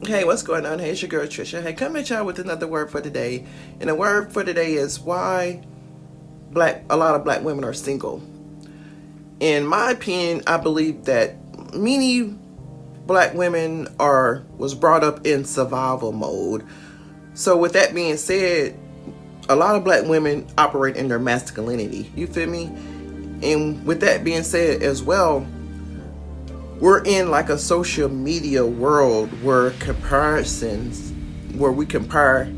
Hey, what's going on? Hey, it's your girl Trisha. Hey, come at y'all with another word for today. And the word for today is why a lot of black women are single. In my opinion, I believe that many black women was brought up in survival mode. So with that being said, a lot of black women operate in their masculinity. You feel me? And with that being said as well, we're in like a social media world where we compare.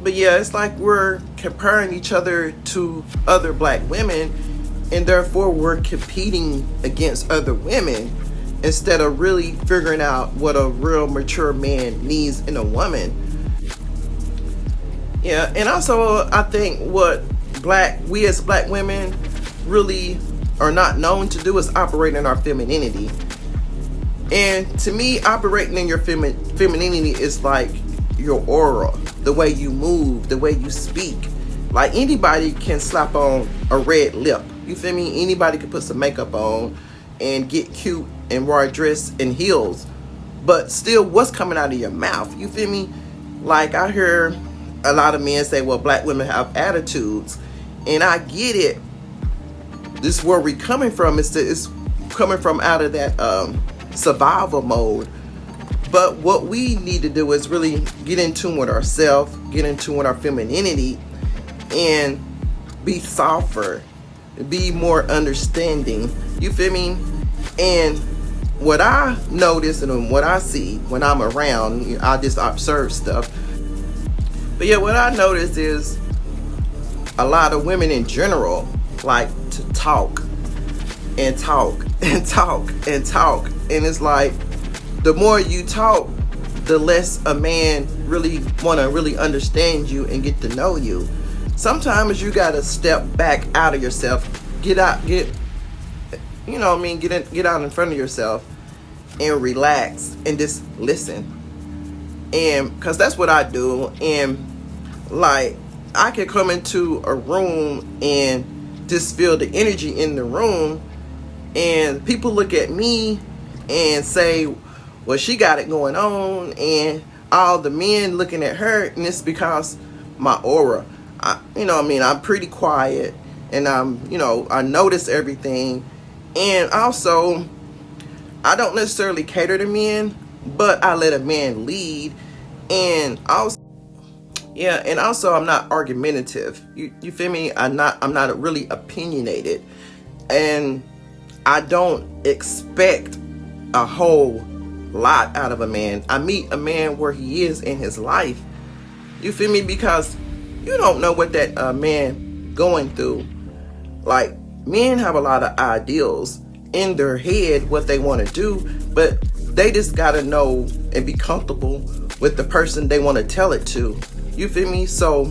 But yeah, it's like we're comparing each other to other black women, and therefore we're competing against other women instead of really figuring out what a real mature man needs in a woman. Yeah, and also I think what we as black women really are not known to do is operate in our femininity. And to me, operating in your femininity is like your aura, the way you move, the way you speak. Like anybody can slap on a red lip. You feel me? Anybody can put some makeup on and get cute and wear a dress and heels. But still, what's coming out of your mouth? You feel me? Like I hear a lot of men say, well, black women have attitudes. And I get it. This is where we're coming from. It's coming from out of that survival mode. But what we need to do is really get in tune with ourselves, get in tune with our femininity, and be softer, be more understanding. You feel me? And what I notice and what I see when I'm around, I just observe stuff. But yeah, what I notice is a lot of women in general like to talk and talk and talk and talk. And it's like the more you talk, the less a man really want to really understand you and get to know you. Sometimes you got to step back out of yourself, get out in front of yourself and relax and just listen. And because that's what I do. And like I can come into a room and just feel the energy in the room, and people look at me and say, well, she got it going on, and all the men looking at her, and it's because my aura. I'm pretty quiet, and I notice everything. And also, I don't necessarily cater to men, but I let a man lead. And also, yeah, and also I'm not argumentative. You feel me? I'm not really opinionated. And I don't expect a whole lot out of a man. I meet a man where he is in his life. You feel me? Because you don't know what that man going through. Like, men have a lot of ideals in their head, what they want to do, but they just gotta know and be comfortable with the person they want to tell it to. You feel me? So,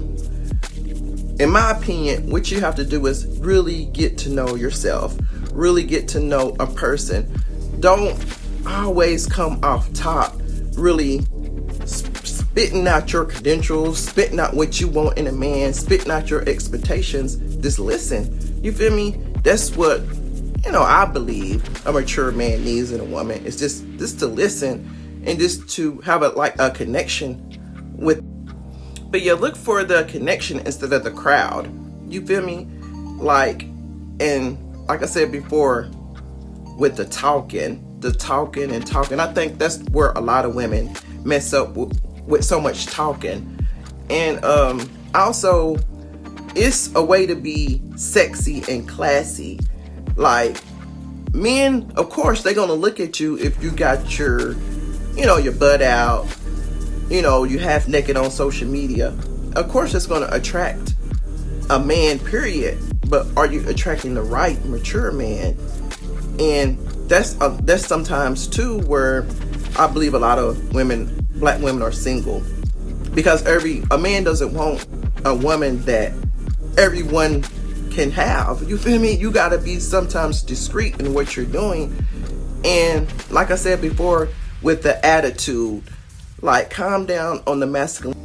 in my opinion, what you have to do is really get to know yourself. Really get to know a person. Don't always come off top, really spitting out your credentials, spitting out what you want in a man, spitting out your expectations. Just listen. You feel me? That's what, I believe a mature man needs in a woman. It's just to listen and just to have a connection with. But yeah, look for the connection instead of the crowd. You feel me? And like I said before, with the talking and talking, I think that's where a lot of women mess up with so much talking. And also, it's a way to be sexy and classy. Like, men, of course, they're gonna look at you if you got your butt out, you half naked on social media. Of course, it's gonna attract a man, period. But are you attracting the right mature man? And that's sometimes too where I believe a lot of black women are single, because a man doesn't want a woman that everyone can have. You feel me? You gotta be sometimes discreet in what you're doing. And like I said before, with the attitude, like calm down on the masculine.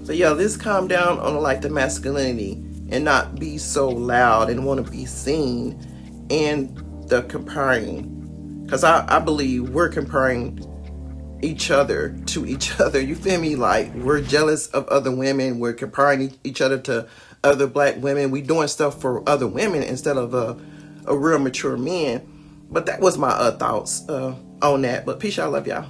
So yeah, let's calm down on the masculinity and not be so loud and want to be seen. And the comparing, because I believe we're comparing each other to each other. You feel me? Like, we're jealous of other women. We're comparing each other to other black women. We doing stuff for other women instead of a real mature man. But that was my thoughts on that. But peace, y'all. Love y'all.